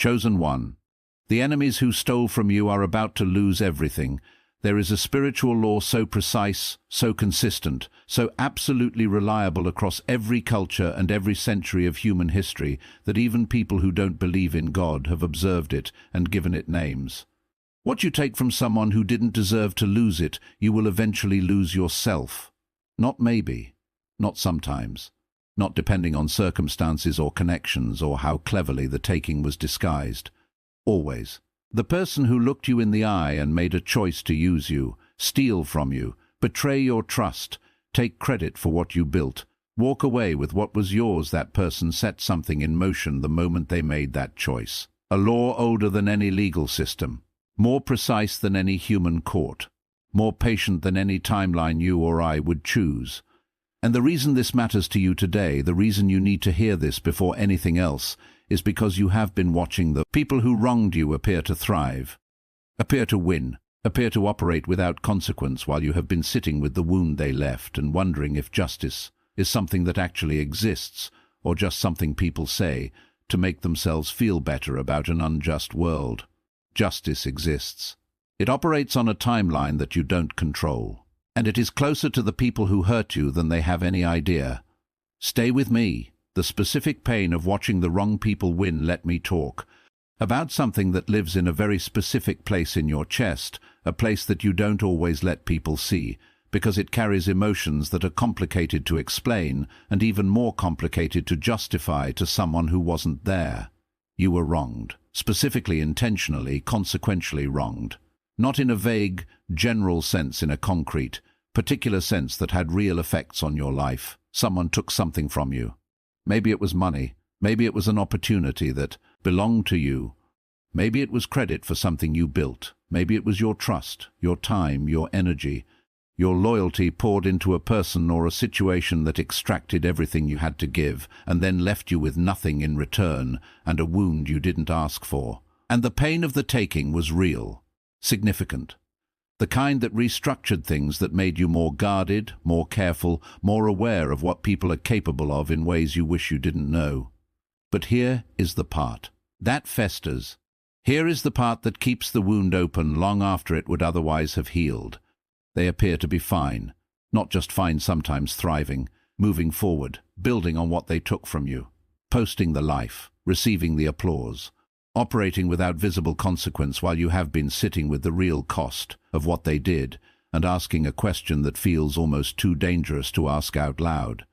Chosen one. The enemies who stole from you are about to lose everything. There is a spiritual law so precise, so consistent, so absolutely reliable across every culture and every century of human history that even people who don't believe in God have observed it and given it names. What you take from someone who didn't deserve to lose it, you will eventually lose yourself. Not maybe, not sometimes, not depending on circumstances or connections or how cleverly the taking was disguised. Always. The person who looked you in the eye and made a choice to use you, steal from you, betray your trust, take credit for what you built, walk away with what was yours, that person set something in motion the moment they made that choice. A law older than any legal system, more precise than any human court, more patient than any timeline you or I would choose. And the reason this matters to you today, the reason you need to hear this before anything else, is because you have been watching the people who wronged you appear to thrive, appear to win, appear to operate without consequence while you have been sitting with the wound they left and wondering if justice is something that actually exists or just something people say to make themselves feel better about an unjust world. Justice exists. It operates on a timeline that you don't control, and it is closer to the people who hurt you than they have any idea. Stay with me. The specific pain of watching the wrong people win. Let me talk about something that lives in a very specific place in your chest, a place that you don't always let people see, because it carries emotions that are complicated to explain and even more complicated to justify to someone who wasn't there. You were wronged, specifically, intentionally, consequentially wronged. Not in a vague, general sense, in a concrete, particular sense that had real effects on your life. Someone took something from you. Maybe it was money, maybe it was an opportunity that belonged to you, maybe it was credit for something you built, maybe it was your trust, your time, your energy, your loyalty poured into a person or a situation that extracted everything you had to give and then left you with nothing in return and a wound you didn't ask for. And the pain of the taking was real, significant. The kind that restructured things, that made you more guarded, more careful, more aware of what people are capable of in ways you wish you didn't know. But here is the part that festers. Here is the part that keeps the wound open long after it would otherwise have healed. They appear to be fine, not just fine, sometimes thriving, moving forward, building on what they took from you, posting the life, receiving the applause, operating without visible consequence while you have been sitting with the real cost of what they did and asking a question that feels almost too dangerous to ask out loud.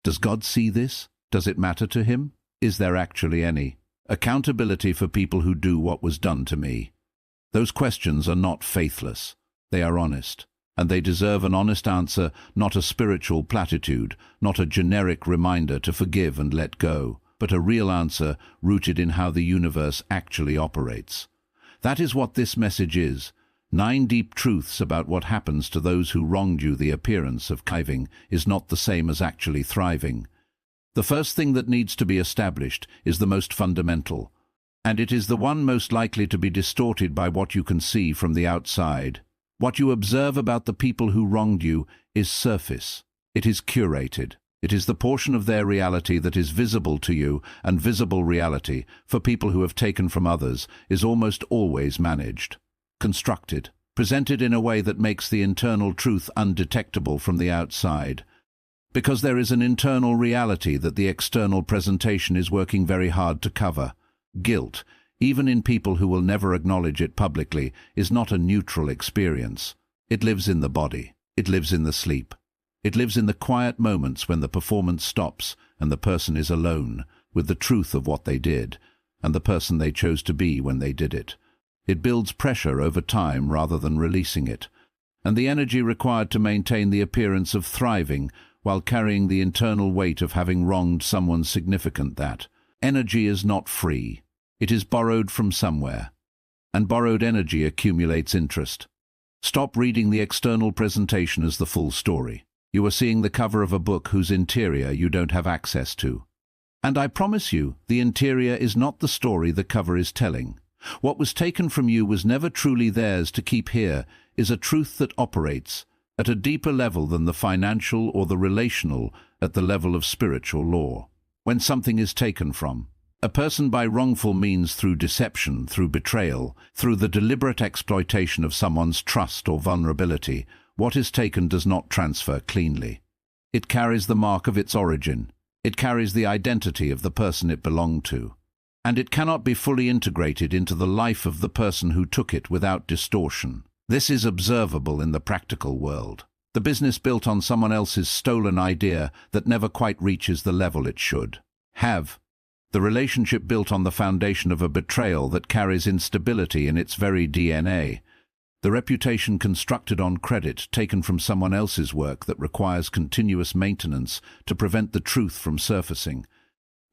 Does God see this? Does it matter to him? Is there actually any accountability for people who do what was done to me? Those questions are not faithless. They are honest, and they deserve an honest answer, not a spiritual platitude, not a generic reminder to forgive and let go, but a real answer rooted in how the universe actually operates. That is what this message is. 9 deep truths about what happens to those who wronged you. The appearance of conniving is not the same as actually thriving. The first thing that needs to be established is the most fundamental, and it is the one most likely to be distorted by what you can see from the outside. What you observe about the people who wronged you is surface. It is curated. It is the portion of their reality that is visible to you, and visible reality, for people who have taken from others, is almost always managed, constructed, presented in a way that makes the internal truth undetectable from the outside. Because there is an internal reality that the external presentation is working very hard to cover. Guilt, even in people who will never acknowledge it publicly, is not a neutral experience. It lives in the body. It lives in the sleep. It lives in the quiet moments when the performance stops and the person is alone with the truth of what they did and the person they chose to be when they did it. It builds pressure over time rather than releasing it, and the energy required to maintain the appearance of thriving while carrying the internal weight of having wronged someone significant. That energy is not free. It is borrowed from somewhere, and borrowed energy accumulates interest. Stop reading the external presentation as the full story. You are seeing the cover of a book whose interior you don't have access to. And I promise you, the interior is not the story the cover is telling. What was taken from you was never truly theirs to keep. Here is a truth that operates at a deeper level than the financial or the relational, at the level of spiritual law. When something is taken from, A person by wrongful means through deception, through betrayal, through the deliberate exploitation of someone's trust or vulnerability, what is taken does not transfer cleanly. It carries the mark of its origin. It carries the identity of the person it belonged to. And it cannot be fully integrated into the life of the person who took it without distortion. This is observable in the practical world. The business built on someone else's stolen idea that never quite reaches the level it should have. The relationship built on the foundation of a betrayal that carries instability in its very DNA. The reputation constructed on credit taken from someone else's work that requires continuous maintenance to prevent the truth from surfacing.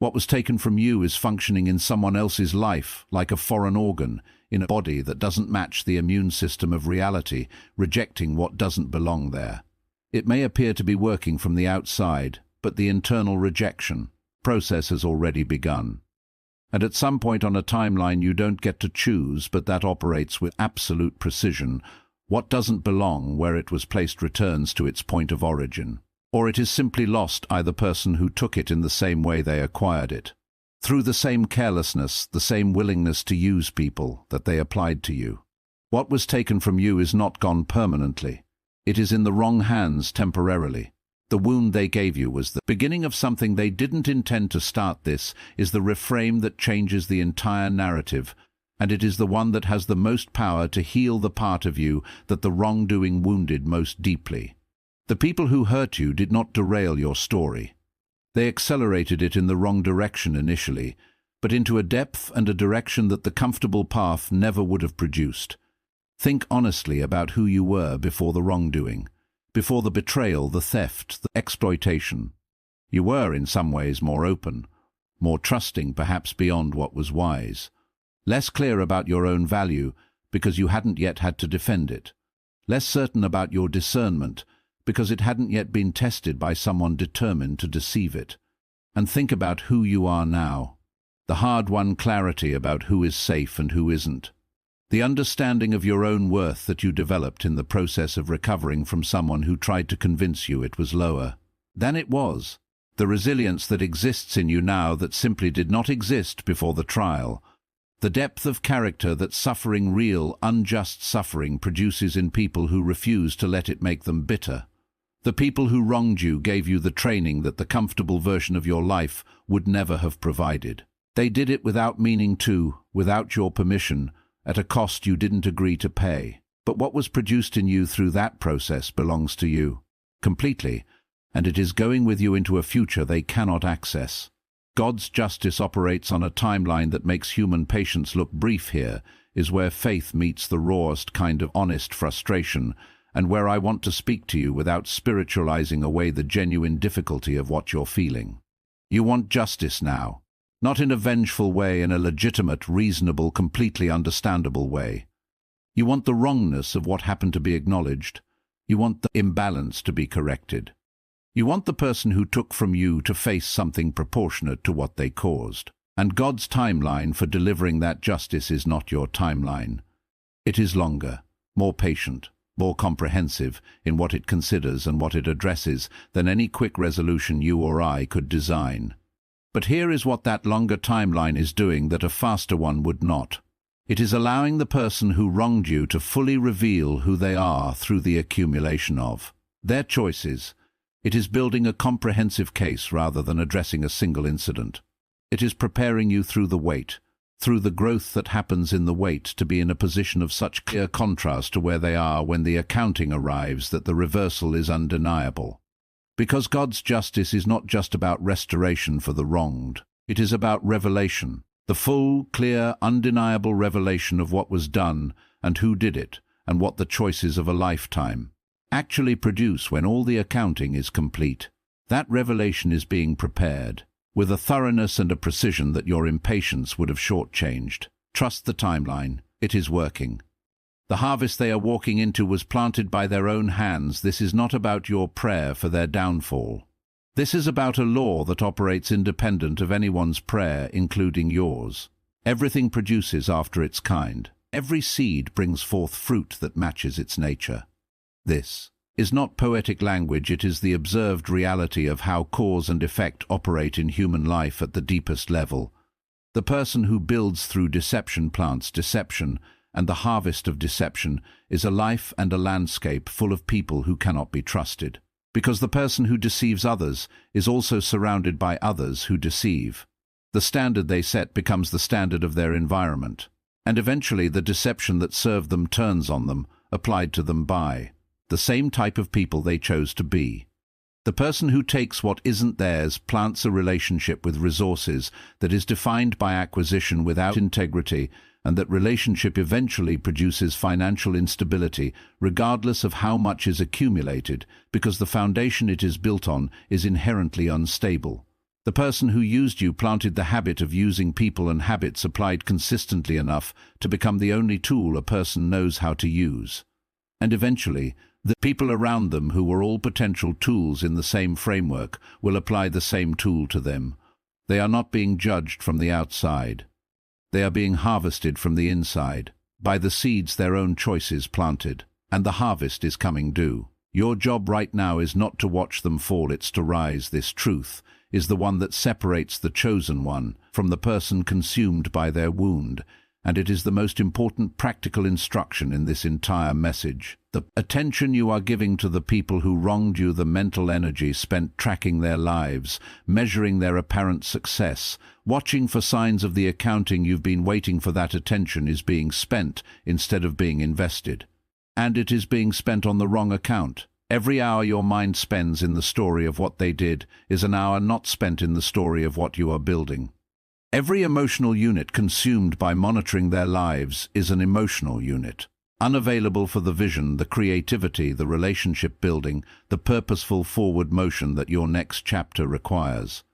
What was taken from you is functioning in someone else's life, like a foreign organ, in a body that doesn't match the immune system of reality, rejecting what doesn't belong there. It may appear to be working from the outside, but the internal rejection process has already begun. And at some point on a timeline you don't get to choose, but that operates with absolute precision. What doesn't belong where it was placed returns to its point of origin. Or it is simply lost by the person who took it in the same way they acquired it. Through the same carelessness, the same willingness to use people that they applied to you. What was taken from you is not gone permanently. It is in the wrong hands temporarily. The wound they gave you was the beginning of something they didn't intend to start. This is the reframe that changes the entire narrative, and it is the one that has the most power to heal the part of you that the wrongdoing wounded most deeply. The people who hurt you did not derail your story. They accelerated it in the wrong direction initially, but into a depth and a direction that the comfortable path never would have produced. Think honestly about who you were before the wrongdoing, before the betrayal, the theft, the exploitation. You were in some ways more open, more trusting, perhaps beyond what was wise. Less clear about your own value because you hadn't yet had to defend it. Less certain about your discernment because it hadn't yet been tested by someone determined to deceive it. And think about who you are now. The hard-won clarity about who is safe and who isn't. The understanding of your own worth that you developed in the process of recovering from someone who tried to convince you it was lower than it was. The resilience that exists in you now that simply did not exist before the trial. The depth of character that suffering, real, unjust suffering, produces in people who refuse to let it make them bitter. The people who wronged you gave you the training that the comfortable version of your life would never have provided. They did it without meaning to, without your permission, at a cost you didn't agree to pay. But what was produced in you through that process belongs to you, completely, and it is going with you into a future they cannot access. God's justice operates on a timeline that makes human patience look brief. Here is where faith meets the rawest kind of honest frustration, and where I want to speak to you without spiritualizing away the genuine difficulty of what you're feeling. You want justice now, not in a vengeful way, in a legitimate, reasonable, completely understandable way. You want the wrongness of what happened to be acknowledged. You want the imbalance to be corrected. You want the person who took from you to face something proportionate to what they caused. And God's timeline for delivering that justice is not your timeline. It is longer, more patient, more comprehensive in what it considers and what it addresses than any quick resolution you or I could design. But here is what that longer timeline is doing that a faster one would not. It is allowing the person who wronged you to fully reveal who they are through the accumulation of their choices. It is building a comprehensive case rather than addressing a single incident. It is preparing you through the wait, through the growth that happens in the wait, to be in a position of such clear contrast to where they are when the accounting arrives that the reversal is undeniable. Because God's justice is not just about restoration for the wronged. It is about revelation, the full, clear, undeniable revelation of what was done and who did it, and what the choices of a lifetime actually produce when all the accounting is complete. That revelation is being prepared with a thoroughness and a precision that your impatience would have shortchanged. Trust the timeline. It is working. The harvest they are walking into was planted by their own hands. This is not about your prayer for their downfall. This is about a law that operates independent of anyone's prayer, including yours. Everything produces after its kind. Every seed brings forth fruit that matches its nature. This is not poetic language, it is the observed reality of how cause and effect operate in human life at the deepest level. The person who builds through deception plants deception, and the harvest of deception is a life and a landscape full of people who cannot be trusted. Because the person who deceives others is also surrounded by others who deceive. The standard they set becomes the standard of their environment, and eventually the deception that served them turns on them, applied to them by the same type of people they chose to be. The person who takes what isn't theirs plants a relationship with resources that is defined by acquisition without integrity, and that relationship eventually produces financial instability regardless of how much is accumulated, because the foundation it is built on is inherently unstable. The person who used you planted the habit of using people and habits applied consistently enough to become the only tool a person knows how to use. And eventually, the people around them who were all potential tools in the same framework will apply the same tool to them. They are not being judged from the outside. They are being harvested from the inside, by the seeds their own choices planted, and the harvest is coming due. Your job right now is not to watch them fall, it's to rise. This truth is the one that separates the chosen one from the person consumed by their wound, and it is the most important practical instruction in this entire message. The attention you are giving to the people who wronged you, the mental energy spent tracking their lives, measuring their apparent success, watching for signs of the accounting you've been waiting for, that attention is being spent instead of being invested. And it is being spent on the wrong account. Every hour your mind spends in the story of what they did is an hour not spent in the story of what you are building. Every emotional unit consumed by monitoring their lives is an emotional unit, unavailable for the vision, the creativity, the relationship building, the purposeful forward motion that your next chapter requires.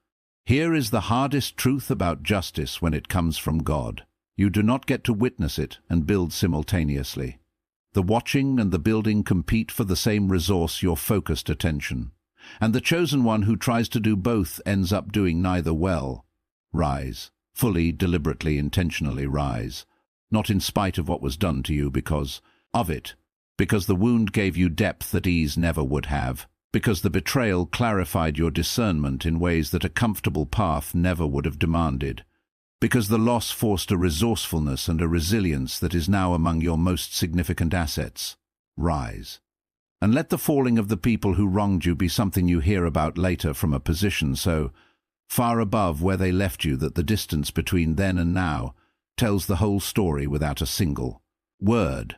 Here is the hardest truth about justice when it comes from God. You do not get to witness it and build simultaneously. The watching and the building compete for the same resource, your focused attention. And the chosen one who tries to do both ends up doing neither well. Rise. Fully, deliberately, intentionally rise. Not in spite of what was done to you, because of it. Because the wound gave you depth that ease never would have. Because the betrayal clarified your discernment in ways that a comfortable path never would have demanded. Because the loss forced a resourcefulness and a resilience that is now among your most significant assets. Rise. And let the falling of the people who wronged you be something you hear about later from a position so far above where they left you that the distance between then and now tells the whole story without a single word.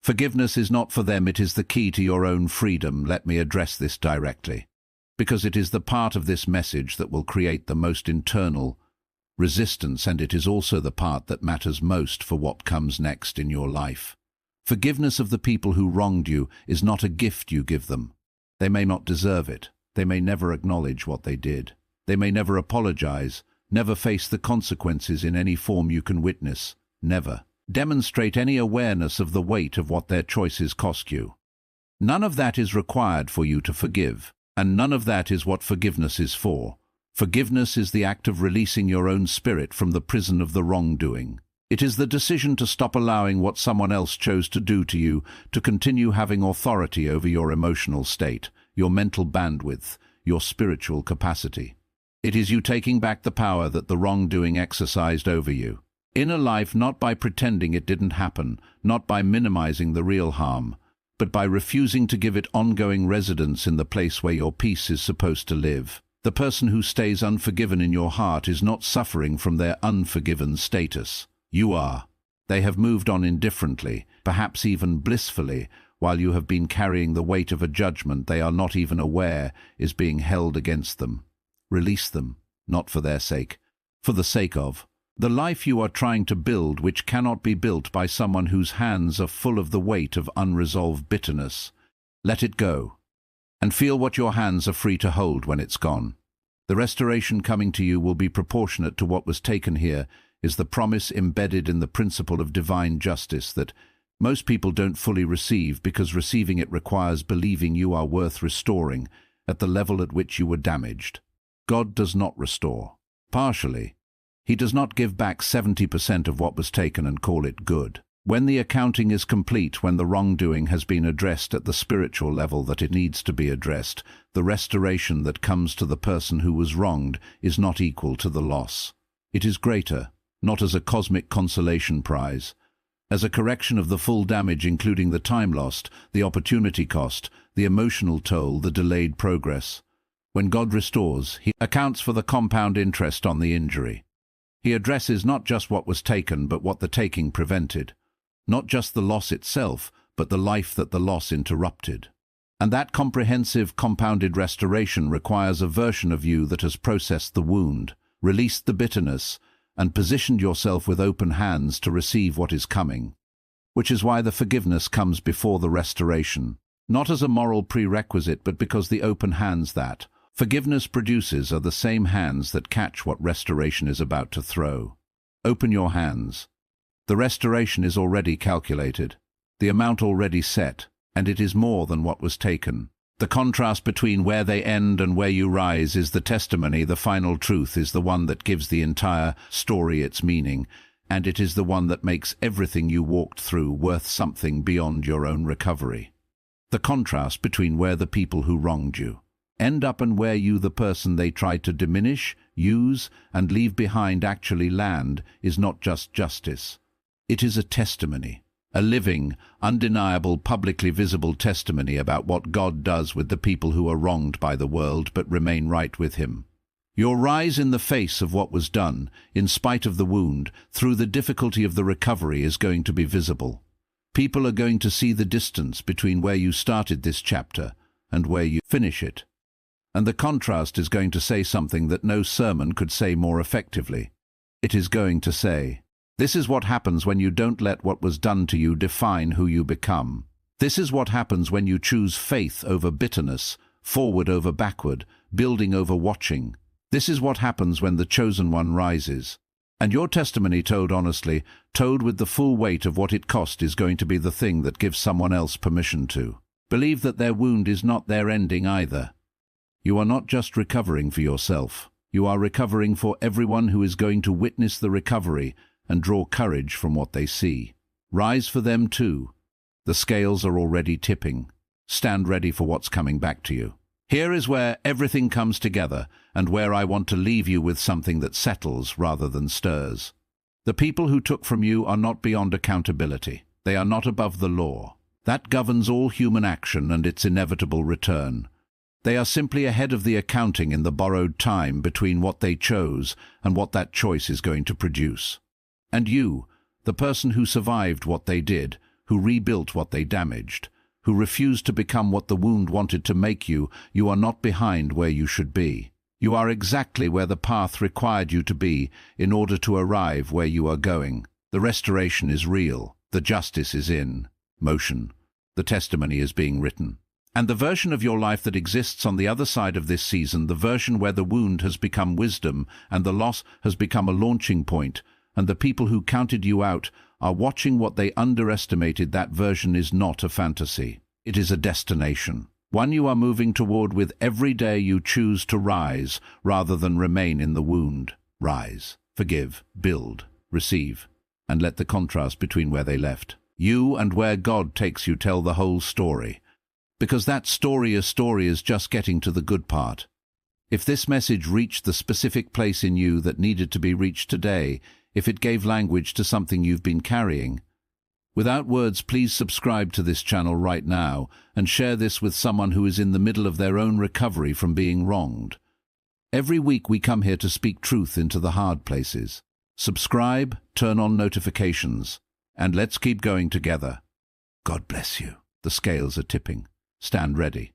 Forgiveness is not for them, it is the key to your own freedom. Let me address this directly, because it is the part of this message that will create the most internal resistance, and it is also the part that matters most for what comes next in your life. Forgiveness of the people who wronged you is not a gift you give them. They may not deserve it. They may never acknowledge what they did. They may never apologize, never face the consequences in any form you can witness, never demonstrate any awareness of the weight of what their choices cost you. None of that is required for you to forgive, and none of that is what forgiveness is for. Forgiveness is the act of releasing your own spirit from the prison of the wrongdoing. It is the decision to stop allowing what someone else chose to do to you to continue having authority over your emotional state, your mental bandwidth, your spiritual capacity. It is you taking back the power that the wrongdoing exercised over you. In a life not by pretending it didn't happen, not by minimizing the real harm, but by refusing to give it ongoing residence in the place where your peace is supposed to live. The person who stays unforgiven in your heart is not suffering from their unforgiven status. You are. They have moved on indifferently, perhaps even blissfully, while you have been carrying the weight of a judgment they are not even aware is being held against them. Release them, not for their sake, for the sake of the life you are trying to build, which cannot be built by someone whose hands are full of the weight of unresolved bitterness. Let it go, and feel what your hands are free to hold when it's gone. The restoration coming to you will be proportionate to what was taken. Here is the promise embedded in the principle of divine justice that most people don't fully receive, because receiving it requires believing you are worth restoring at the level at which you were damaged. God does not restore partially. He does not give back 70% of what was taken and call it good. When the accounting is complete, when the wrongdoing has been addressed at the spiritual level that it needs to be addressed, the restoration that comes to the person who was wronged is not equal to the loss. It is greater, not as a cosmic consolation prize, as a correction of the full damage, including the time lost, the opportunity cost, the emotional toll, the delayed progress. When God restores, he accounts for the compound interest on the injury. He addresses not just what was taken, but what the taking prevented. Not just the loss itself, but the life that the loss interrupted. And that comprehensive, compounded restoration requires a version of you that has processed the wound, released the bitterness, and positioned yourself with open hands to receive what is coming. Which is why the forgiveness comes before the restoration, not as a moral prerequisite, but because the open hands that forgiveness produces are the same hands that catch what restoration is about to throw. Open your hands. The restoration is already calculated, the amount already set, and it is more than what was taken. The contrast between where they end and where you rise is the testimony. The final truth is the one that gives the entire story its meaning, and it is the one that makes everything you walked through worth something beyond your own recovery. The contrast between where the people who wronged you end up and where you, the person they tried to diminish, use, and leave behind, actually land is not just justice. It is a testimony. A living, undeniable, publicly visible testimony about what God does with the people who are wronged by the world but remain right with him. Your rise in the face of what was done, in spite of the wound, through the difficulty of the recovery, is going to be visible. People are going to see the distance between where you started this chapter and where you finish it. And the contrast is going to say something that no sermon could say more effectively. It is going to say, this is what happens when you don't let what was done to you define who you become. This is what happens when you choose faith over bitterness, forward over backward, building over watching. This is what happens when the chosen one rises. And your testimony, told honestly, told with the full weight of what it cost, is going to be the thing that gives someone else permission to believe that their wound is not their ending either. You are not just recovering for yourself. You are recovering for everyone who is going to witness the recovery and draw courage from what they see. Rise for them too. The scales are already tipping. Stand ready for what's coming back to you. Here is where everything comes together, and where I want to leave you with something that settles rather than stirs. The people who took from you are not beyond accountability. They are not above the law. That governs all human action and its inevitable return. They are simply ahead of the accounting in the borrowed time between what they chose and what that choice is going to produce. And you, the person who survived what they did, who rebuilt what they damaged, who refused to become what the wound wanted to make you, you are not behind where you should be. You are exactly where the path required you to be in order to arrive where you are going. The restoration is real. The justice is in motion. The testimony is being written. And the version of your life that exists on the other side of this season, the version where the wound has become wisdom and the loss has become a launching point, and the people who counted you out are watching what they underestimated, that version is not a fantasy. It is a destination. One you are moving toward with every day you choose to rise rather than remain in the wound. Rise, forgive, build, receive, and let the contrast between where they left you and where God takes you tell the whole story. Because that story is just getting to the good part. If this message reached the specific place in you that needed to be reached today, if it gave language to something you've been carrying, without words, please subscribe to this channel right now and share this with someone who is in the middle of their own recovery from being wronged. Every week we come here to speak truth into the hard places. Subscribe, turn on notifications, and let's keep going together. God bless you. The scales are tipping. Stand ready.